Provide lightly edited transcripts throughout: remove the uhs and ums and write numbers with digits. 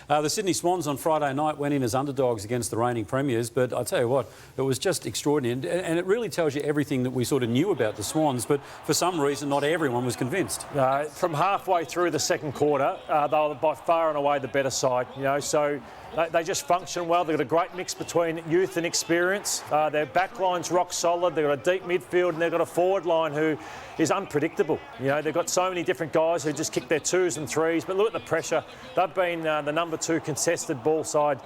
The Sydney Swans on Friday night went in as underdogs against the reigning premiers, but I tell you what, it was just extraordinary. And it really tells you everything that we sort of knew about the Swans, but for some reason, not everyone was convinced. From halfway through the second quarter, they were by far and away the better side, so they just function well. They've got a great mix between youth and experience. Their back line's rock solid. They've got a deep midfield and they've got a forward line who is unpredictable. They've got so many different guys who just kick their 2s and 3s. But look at the pressure. They've been the number 2 contested ball side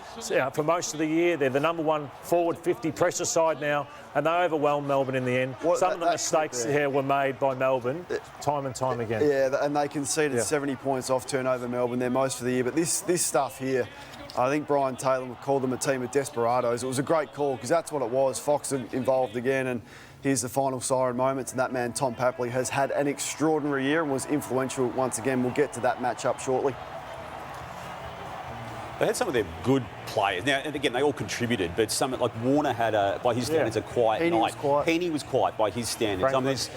for most of the year. They're the number 1 forward 50 pressure side now, and they overwhelmed Melbourne in the end. Some of the mistakes here were made by Melbourne time and time again. Yeah, and they conceded 70 points off turnover Melbourne. They're most for the year. But this stuff here, I think Brian Taylor would call them a team of desperados. It was a great call because that's what it was. Fox involved again, and here's the final siren moments. And that man, Tom Papley, has had an extraordinary year and was influential once again. We'll get to that match-up shortly. They had some of their good players. Now, and again, they all contributed, but some, like Warner had, by his standards, a quiet night. Penny was quiet by his standards.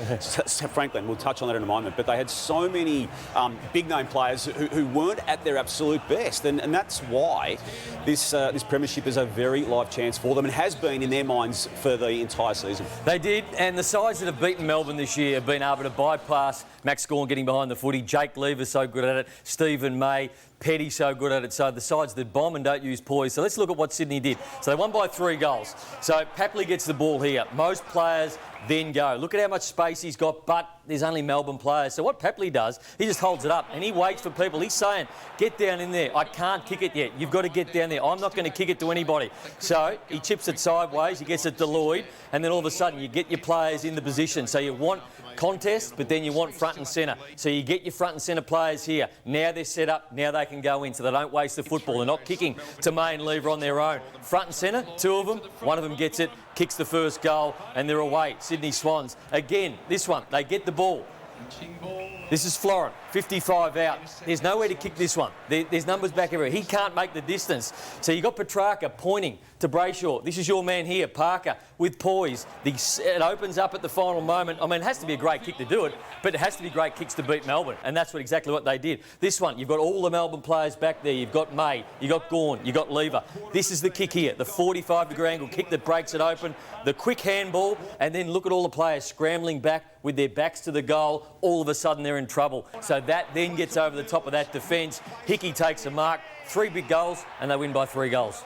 Franklin, we'll touch on that in a moment, but they had so many big-name players who weren't at their absolute best, and that's why this premiership is a very live chance for them and has been in their minds for the entire season. They did, and the sides that have beaten Melbourne this year have been able to bypass Max Gawn getting behind the footy. Jake Lever's so good at it. Stephen May. Petty so good at it. So the sides that bomb and don't use poise. So let's look at what Sydney did. So they won by 3 goals. So Papley gets the ball here. Most players then go. Look at how much space he's got, but there's only Melbourne players. So what Papley does, he just holds it up and he waits for people. He's saying, get down in there. I can't kick it yet. You've got to get down there. I'm not going to kick it to anybody. So he chips it sideways. He gets it to Lloyd. And then all of a sudden you get your players in the position. So you want contest, but then you want front and centre. So you get your front and centre players here. Now they're set up. Now they can go in so they don't waste the football. They're not kicking to May and Lever on their own. Front and centre, 2 of them. One of them gets it, kicks the first goal, and they're away. Sydney Swans. Again, this one, they get the ball. This is Florin, 55 out. There's nowhere to kick this one. There's numbers back everywhere. He can't make the distance. So you've got Petrarca pointing to Brayshaw. This is your man here, Parker, with poise. It opens up at the final moment. I mean, it has to be a great kick to do it, but it has to be great kicks to beat Melbourne, and that's exactly what they did. This one, you've got all the Melbourne players back there. You've got May, you've got Gawn, you've got Lever. This is the kick here, the 45-degree angle kick that breaks it open, the quick handball, and then look at all the players scrambling back with their backs to the goal. All of a sudden, they're in trouble. So that then gets over the top of that defence. Hickey takes a mark, 3 big goals, and they win by 3 goals.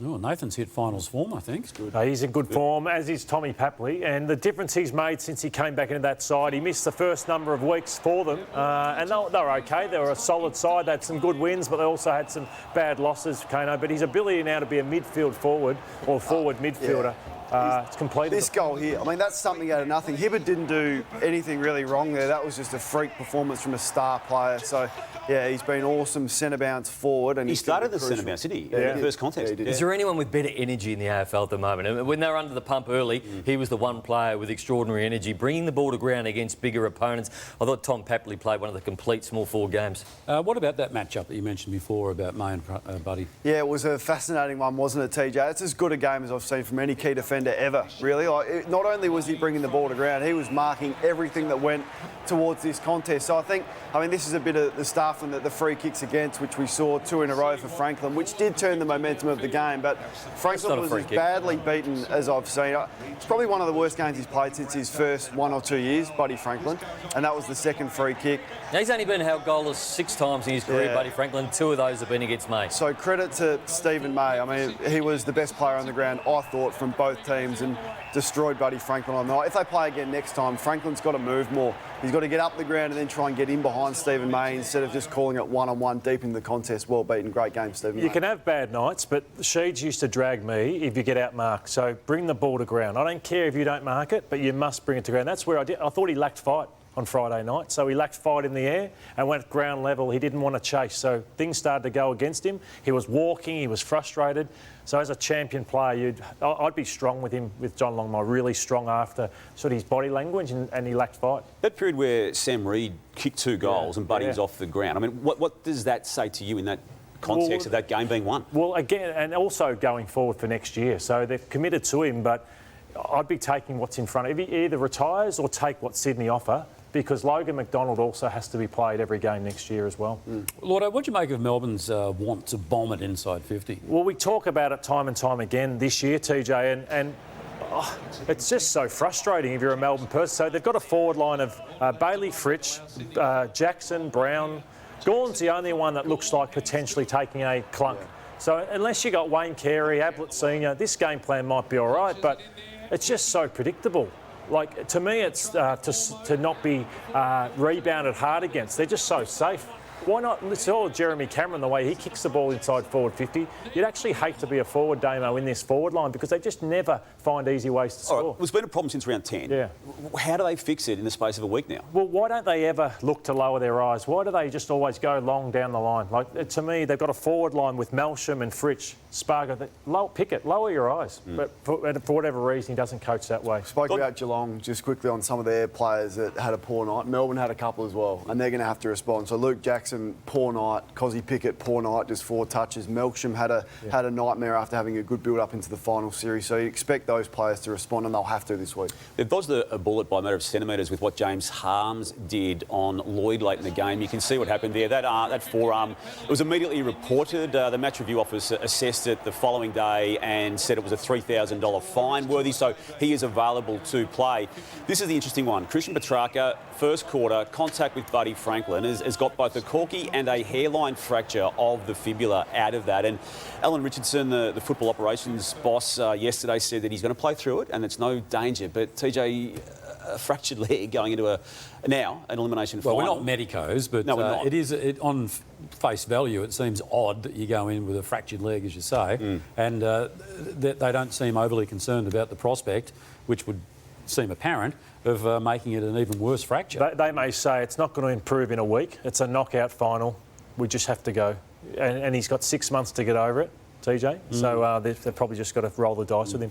Oh, Nathan's hit finals form, I think. It's good. He's in good form, as is Tommy Papley. And the difference he's made since he came back into that side, he missed the first number of weeks for them. And they were OK. They were a solid side. They had some good wins, but they also had some bad losses, Kano. But his ability now to be a midfield forward or forward midfielder, it's completed. This goal here, I mean, that's something out of nothing. Hibberd didn't do anything really wrong there. That was just a freak performance from a star player. So, yeah, he's been awesome centre bounce forward. And he started the centre bounce, didn't he? Yeah, the first contest. Is there anyone with better energy in the AFL at the moment? I mean, when they were under the pump early, he was the one player with extraordinary energy, bringing the ball to ground against bigger opponents. I thought Tom Papley played one of the complete small forward games. What about that matchup that you mentioned before about May and Buddy? Yeah, it was a fascinating one, wasn't it, TJ? It's as good a game as I've seen from any key defender ever, really. Not only was he bringing the ball to ground, he was marking everything that went towards this contest. So I mean, this is a bit of the stuff and the free kicks against, which we saw 2 in a row for Franklin, which did turn the momentum of the game. But Franklin was as badly beaten as I've seen. It's probably one of the worst games he's played since his first 1 or 2 years, Buddy Franklin, and that was the second free kick. Now, he's only been held goalless 6 times in his career, Buddy Franklin. 2 of those have been against May. So credit to Stephen May. I mean, he was the best player on the ground, I thought, from both teams, and destroyed Buddy Franklin on the night. If they play again next time, Franklin's got to move more. He's got to get up the ground and then try and get in behind Stephen May instead of just calling it one-on-one deep in the contest. Well beaten. Great game, Stephen May. You can have bad nights, but Sheeds used to drag me if you get outmarked. So bring the ball to ground. I don't care if you don't mark it, but you must bring it to ground. That's where I thought he lacked fight on Friday night. So he lacked fight in the air and went ground level. He didn't want to chase. So things started to go against him. He was walking. He was frustrated. So as a champion player, I'd be strong with him, with John Longmire, really strong after sort of his body language, and he lacked fight. That period where Sam Reid kicked 2 goals and Buddy was off the ground, I mean, what does that say to you in that context of that game being won? Well, again, and also going forward for next year. So they've committed to him, but I'd be taking what's in front of him. He either retires or take what Sydney offer because Logan McDonald also has to be played every game next year as well. Lordo, what do you make of Melbourne's want to bomb it inside 50? Well, we talk about it time and time again this year, TJ, and it's just so frustrating if you're a Melbourne person. So they've got a forward line of Bailey Fritsch, Jackson, Brown. Gawn's the only one that looks like potentially taking a clunk. So unless you got Wayne Carey, Ablett Senior, this game plan might be all right, but it's just so predictable. Like, to me, it's to not be rebounded hard against. They're just so safe. Why not? It's all Jeremy Cameron, the way he kicks the ball inside forward 50. You'd actually hate to be a forward, Damo, in this forward line because they just never find easy ways to score. Right, it's been a problem since round 10. Yeah. How do they fix it in the space of a week now? Well, why don't they ever look to lower their eyes? Why do they just always go long down the line? Like, to me, they've got a forward line with Melsham and Fritsch, Spargo. Pickett, lower your eyes. But for whatever reason, he doesn't coach that way. Spoke about Geelong just quickly on some of their players that had a poor night. Melbourne had a couple as well, and they're going to have to respond. So Luke Jackson, poor night. Cozzy Pickett, poor night, just 4 touches. Melksham had a nightmare after having a good build-up into the final series. So you expect those players to respond, and they'll have to this week. They've dodged a bullet by a matter of centimetres with what James Harms did on Lloyd late in the game. You can see what happened there. That forearm, it was immediately reported. The match review officer assessed it the following day and said it was a $3,000 fine worthy, so he is available to play. This is the interesting one. Christian Petrarca, first quarter, contact with Buddy Franklin, has got both a corky and a hairline fracture of the fibula out of that. And Alan Richardson, the football operations boss, yesterday said that he's going to play through it and it's no danger. But TJ, a fractured leg going into an elimination final. Well, we're not medicos, but no, we're not. it is on face value. It seems odd that you go in with a fractured leg, as you say, and they don't seem overly concerned about the prospect, which would seem apparent, of making it an even worse fracture. They may say it's not going to improve in a week. It's a knockout final. We just have to go. And he's got 6 months to get over it, TJ. So they've probably just got to roll the dice with him.